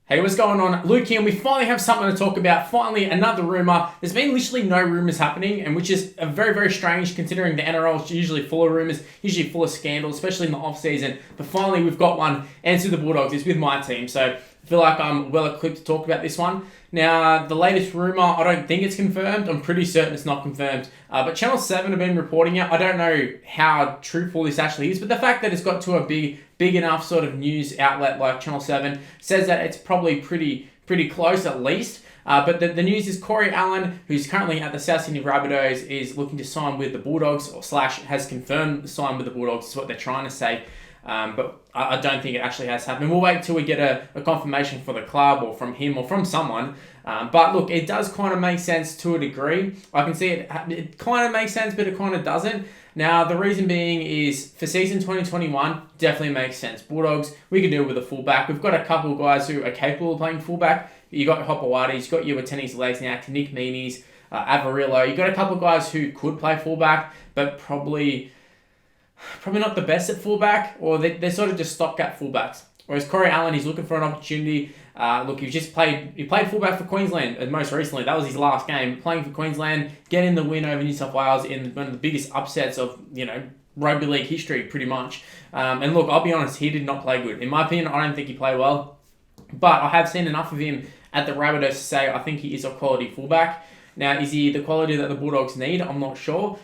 Hey, what's going on? Luke here, and we finally have something to talk about. Finally, another rumour. There's been literally no rumours happening, and which is very, very strange considering the NRL is usually full of rumours, usually full of scandals, especially in the off-season. But finally, we've got one, and it's with the Bulldogs. It's with my team, so I feel like I'm well equipped to talk about this one. Now, the latest rumour, I don't think it's confirmed. I'm pretty certain it's not confirmed. But Channel 7 have been reporting it. I don't know how truthful this actually is, but the fact that it's got to a big enough sort of news outlet like Channel 7 says that it's probably pretty close at least. But the news is Corey Allan, who's currently at the South Sydney Rabbitohs, is looking to sign with the Bulldogs, or / has confirmed the sign with the Bulldogs, is what they're trying to say. But I don't think it actually has happened. We'll wait till we get a confirmation for the club or from him or from someone. But look, it does kind of make sense to a degree. I can see it kind of makes sense, but it kind of doesn't. Now, the reason being is for season 2021, definitely makes sense. Bulldogs, we can deal with a fullback. We've got a couple of guys who are capable of playing fullback. You got Hopewadi's, you got Tenny's legs now, Nick Meaney's, Avarillo. You got a couple of guys who could play fullback, but probably not the best at fullback, or they're sort of just stopgap fullbacks. Whereas Corey Allan, he's looking for an opportunity. Look, he played fullback for Queensland most recently. That was his last game, playing for Queensland, getting the win over New South Wales in one of the biggest upsets of rugby league history, pretty much. And look, I'll be honest, he did not play good. In my opinion, I don't think he played well. But I have seen enough of him at the Rabbitohs to say I think he is a quality fullback. Now, is he the quality that the Bulldogs need? I'm not sure.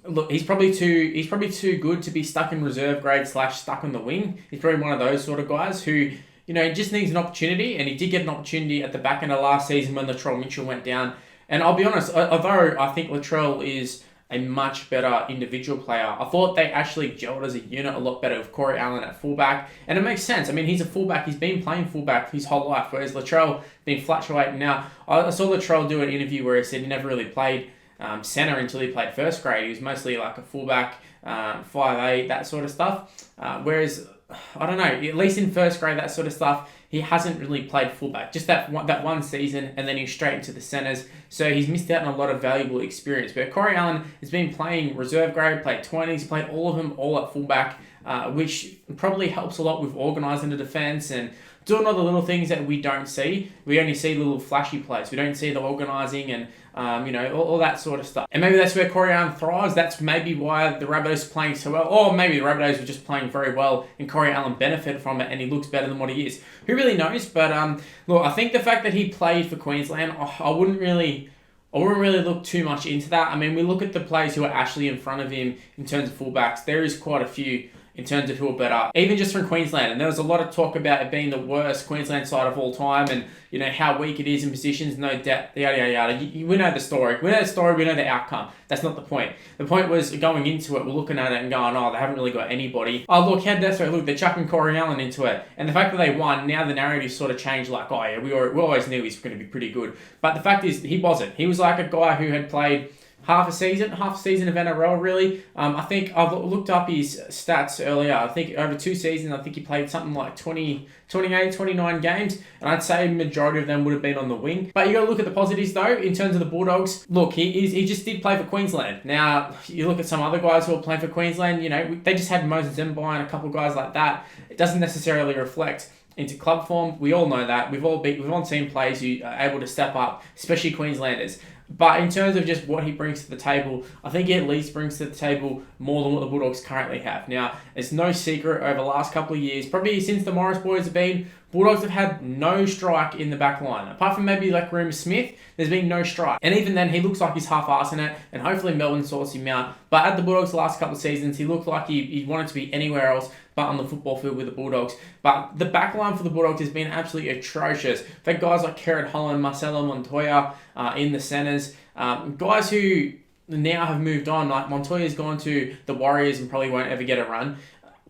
Look, he's probably too good to be stuck in reserve grade / stuck on the wing. He's probably one of those sort of guys who, just needs an opportunity, and he did get an opportunity at the back end of last season when Latrell Mitchell went down. And I'll be honest, although I think Latrell is a much better individual player, I thought they actually gelled as a unit a lot better with Corey Allan at fullback. And it makes sense. I mean, he's a fullback. He's been playing fullback his whole life, whereas Latrell been fluctuating. Now, I saw Latrell do an interview where he said he never really played centre until he played first grade. He was mostly like a fullback, 5'8", that sort of stuff. Whereas, I don't know, at least in first grade, that sort of stuff, he hasn't really played fullback. Just that one season, and then he's straight into the centres. So he's missed out on a lot of valuable experience. But Corey Allan has been playing reserve grade, played 20s, played all of them, all at fullback, which probably helps a lot with organising the defence and doing all the little things that we don't see. We only see little flashy plays. We don't see the organising and all that sort of stuff. And maybe that's where Corey Allan thrives. That's maybe why the Rabbitohs are playing so well. Or maybe the Rabbitohs were just playing very well and Corey Allan benefited from it and he looks better than what he is. Who really knows? But look, I think the fact that he played for Queensland, I wouldn't really look too much into that. I mean, we look at the players who are actually in front of him in terms of fullbacks. There is quite a few in terms of who are better, even just from Queensland. And there was a lot of talk about it being the worst Queensland side of all time and, how weak it is in positions, no depth, yada, yada, yada. We know the story. We know the story, we know the outcome. That's not the point. The point was going into it, we're looking at it and going, oh, they haven't really got anybody. Oh, look, how desperate. Look, they're chucking Corey Allan into it. And the fact that they won, now the narrative sort of changed like, oh, yeah, we always knew he's going to be pretty good. But the fact is, he wasn't. He was like a guy who had played half a season of NRL, really. I think I've looked up his stats earlier. I think over 2 seasons, I think he played something like 28, 29 games, and I'd say majority of them would have been on the wing. But you got to look at the positives, though, in terms of the Bulldogs. Look, he just did play for Queensland. Now, you look at some other guys who are playing for Queensland, they just had Moses Mbye and a couple of guys like that. It doesn't necessarily reflect into club form. We all know that. We've all seen players who are able to step up, especially Queenslanders. But in terms of just what he brings to the table, I think he at least brings to the table more than what the Bulldogs currently have. Now, it's no secret over the last couple of years, probably since the Morris boys have been, Bulldogs have had no strike in the back line. Apart from maybe like Ream Smith, there's been no strike. And even then, he looks like he's half-arsing it, and hopefully Melbourne sorts him out. But at the Bulldogs the last couple of seasons, he looked like he wanted to be anywhere else but on the football field with the Bulldogs. But the back line for the Bulldogs has been absolutely atrocious. They've got guys like Kerrod Holland, Marcelo Montoya in the centres, guys who now have moved on. Like Montoya's gone to the Warriors and probably won't ever get a run.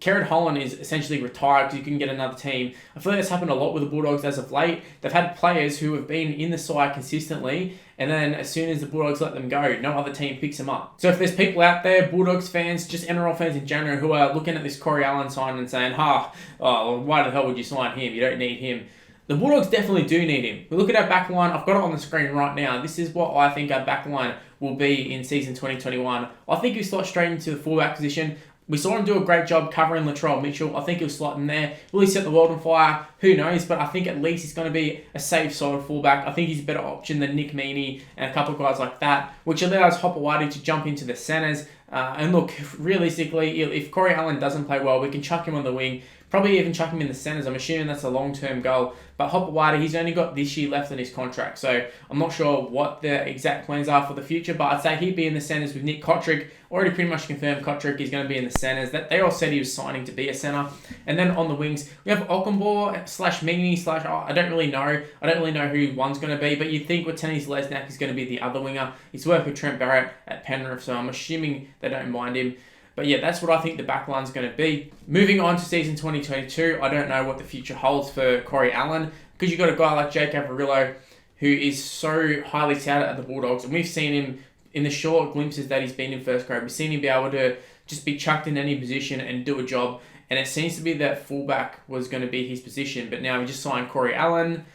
Kerrod Holland is essentially retired because you can get another team. I feel like that's happened a lot with the Bulldogs as of late. They've had players who have been in the side consistently, and then as soon as the Bulldogs let them go, no other team picks them up. So if there's people out there, Bulldogs fans, just NRL fans in general, who are looking at this Corey Allan sign and saying, why the hell would you sign him? You don't need him. The Bulldogs definitely do need him. We look at our back line. I've got it on the screen right now. This is what I think our back line will be in season 2021. I think we slot straight into the fullback position. We saw him do a great job covering Latrell Mitchell. I think he'll slot in there. Will he set the world on fire? Who knows? But I think at least he's going to be a safe side fullback. I think he's a better option than Nick Meaney and a couple of guys like that, which allows Hopewadi to jump into the centres. And look, realistically, if Corey Allan doesn't play well, we can chuck him on the wing. Probably even chuck him in the centres. I'm assuming that's a long-term goal. But Hopewadi, he's only got this year left in his contract. So I'm not sure what the exact plans are for the future. But I'd say he'd be in the centres with Nick Kotrick. Already pretty much confirmed Kotrick is going to be in the centres. That they all said he was signing to be a centre. And then on the wings, we have Ockenbaugh / Meaney / I don't really know. I don't really know who one's going to be. But you'd think Watene Lesnak is going to be the other winger. He's worked with Trent Barrett at Penrith. So I'm assuming they don't mind him. But yeah, that's what I think the back line's going to be. Moving on to season 2022, I don't know what the future holds for Corey Allan, because you've got a guy like Jake Averillo who is so highly touted at the Bulldogs, and we've seen him in the short glimpses that he's been in first grade. We've seen him be able to just be chucked in any position and do a job, and it seems to be that fullback was going to be his position, but now we just signed Corey Allan.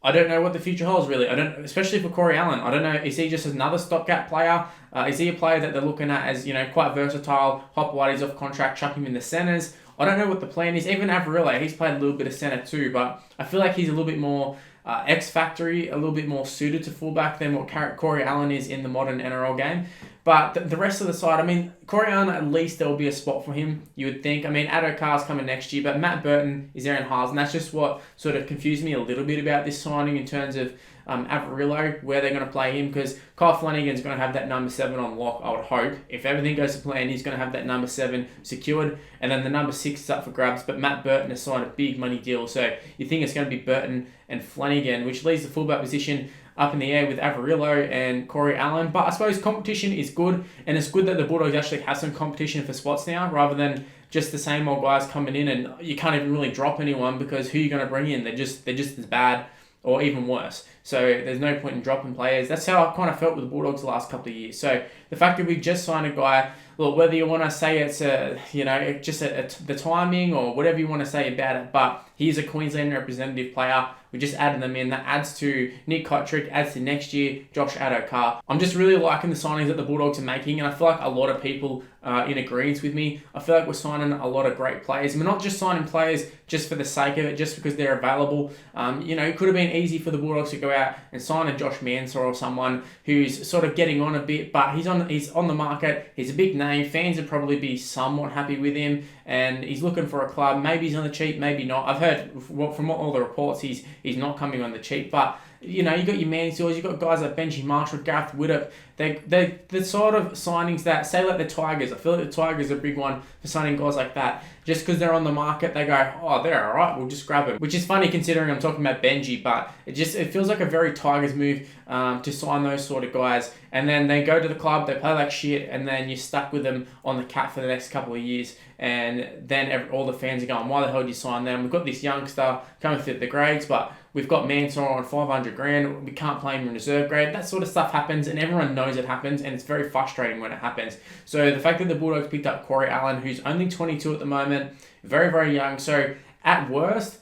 I don't know what the future holds, really. I don't, especially for Corey Allan. I don't know, is he just another stopgap player? Is he a player that they're looking at as, quite versatile? Hopewadi's off contract, chuck him in the centres. I don't know what the plan is. Even Averillo, he's played a little bit of centre too, but I feel like he's a little bit more X-factory, a little bit more suited to fullback than what Corey Allan is in the modern NRL game. But the rest of the side, Corey Allan, at least there will be a spot for him, you would think. Addo-Carr's coming next year, but Matt Burton is there in halves, and that's just what sort of confused me a little bit about this signing in terms of Averillo, where they're going to play him, because Kyle Flanagan's going to have that number 7 on lock, I would hope. If everything goes to plan, he's going to have that number 7 secured, and then the number 6 is up for grabs, but Matt Burton has signed a big money deal, so you think it's going to be Burton and Flanagan, which leaves the fullback position up in the air with Averillo and Corey Allan. But I suppose competition is good, and it's good that the Bulldogs actually have some competition for spots now, rather than just the same old guys coming in and you can't even really drop anyone, because who are you going to bring in? They're just as bad or even worse. So there's no point in dropping players. That's how I kind of felt with the Bulldogs the last couple of years. So the fact that we just signed a guy, look, whether you want to say it's the timing or whatever you want to say about it, but he's a Queensland representative player. We just added them in. That adds to Nick Kotrick, adds to next year, Josh Addo-Carr. I'm just really liking the signings that the Bulldogs are making, and I feel like a lot of people are in agreement with me. I feel like we're signing a lot of great players. We're not just signing players just for the sake of it, just because they're available. It could have been easy for the Bulldogs to go out and sign a Josh Mansour or someone who's sort of getting on a bit, but he's on the market. He's a big name. Fans would probably be somewhat happy with him, and he's looking for a club. Maybe he's on the cheap, maybe not. I've heard from all the reports he's not coming on the cheap, but you got your Mansours, you've got guys like Benji Marshall, Gareth Widdop. They're the sort of signings that, say like the Tigers, I feel like the Tigers are a big one for signing guys like that. Just because they're on the market, they go, oh, they're alright, we'll just grab them. Which is funny considering I'm talking about Benji, but it feels like a very Tigers move to sign those sort of guys. And then they go to the club, they play like shit, and then you're stuck with them on the cap for the next couple of years. And then all the fans are going, why the hell did you sign them? We've got this youngster coming through the grades, but we've got Mansour on $500,000. We can't play him in reserve grade. That sort of stuff happens, and everyone knows it happens, and it's very frustrating when it happens. So the fact that the Bulldogs picked up Corey Allan, who's only 22 at the moment, very, very young. So at worst,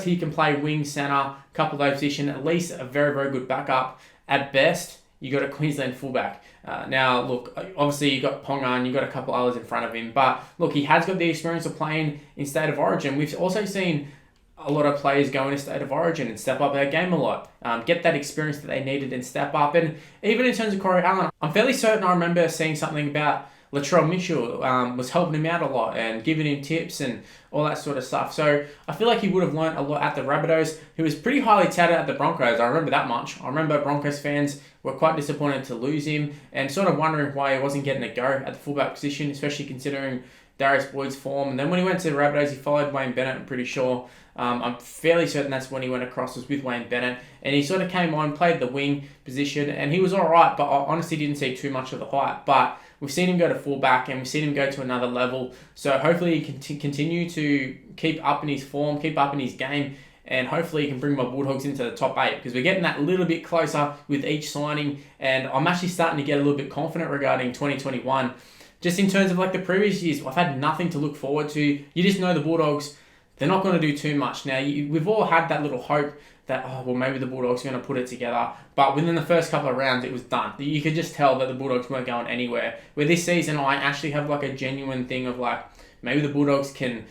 he can play wing, centre, couple of those positions, at least a very, very good backup. At best, you got a Queensland fullback. Now, look, obviously you got Ponga and you got a couple others in front of him, but look, he has got the experience of playing in State of Origin. We've also seen a lot of players go into State of Origin and step up their game a lot, get that experience that they needed and step up. And even in terms of Corey Allan, I'm fairly certain I remember seeing something about Latrell Mitchell was helping him out a lot and giving him tips and all that sort of stuff. So I feel like he would have learnt a lot at the Rabbitohs, who was pretty highly touted at the Broncos. I remember that much. I remember Broncos fans were quite disappointed to lose him and sort of wondering why he wasn't getting a go at the fullback position, especially considering Darius Boyd's form. And then when he went to the Rabbitohs, he followed Wayne Bennett, I'm pretty sure. I'm fairly certain that's when he went across, was with Wayne Bennett. And he sort of came on, played the wing position, and he was all right, but I honestly didn't see too much of the hype. But we've seen him go to fullback, and we've seen him go to another level. So hopefully he can continue to keep up in his form, keep up in his game, and hopefully he can bring my Bulldogs into the top 8, because we're getting that little bit closer with each signing, and I'm actually starting to get a little bit confident regarding 2021. Just in terms of like the previous years, I've had nothing to look forward to. You just know the Bulldogs, they're not going to do too much. Now, we've all had that little hope that, oh, well, maybe the Bulldogs are going to put it together. But within the first couple of rounds, it was done. You could just tell that the Bulldogs weren't going anywhere. Where this season, I actually have like a genuine thing of like, maybe the Bulldogs can...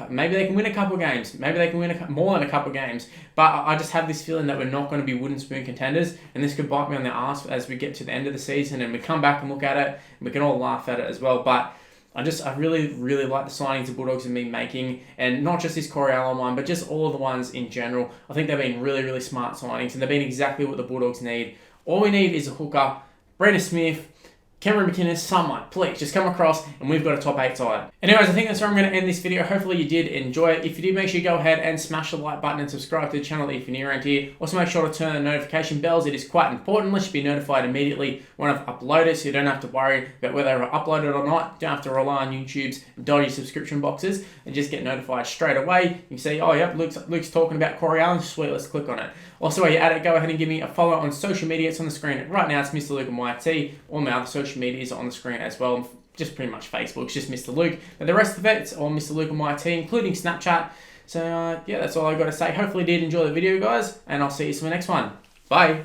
Maybe they can win a couple of games. Maybe they can win more than a couple of games. But I just have this feeling that we're not going to be wooden spoon contenders. And this could bite me on the arse as we get to the end of the season and we come back and look at it. And we can all laugh at it as well. But I really, really like the signings the Bulldogs have been making. And not just this Corey Allan one, but just all of the ones in general. I think they've been really, really smart signings. And they've been exactly what the Bulldogs need. All we need is a hooker, Brandon Smith, Cameron McInnes, someone, please, just come across and we've got a top 8 side. Anyways, I think that's where I'm going to end this video. Hopefully you did enjoy it. If you did, make sure you go ahead and smash the like button and subscribe to the channel if you're new around here. Also make sure to turn on the notification bells. It is quite important. You should be notified immediately when I've uploaded, so you don't have to worry about whether I've uploaded or not. You don't have to rely on YouTube's dodgy subscription boxes and just get notified straight away. You can see, oh yep, Luke's talking about Corey Allan. Sweet, let's click on it. Also, while you're at it, go ahead and give me a follow on social media. It's on the screen right now. It's MrLuke and YT. All my other social medias are on the screen as well. Just pretty much Facebook. It's just MrLuke. But the rest of it, it's all MrLuke and YT, including Snapchat. So, yeah, that's all I've got to say. Hopefully you did enjoy the video, guys. And I'll see you in the next one. Bye.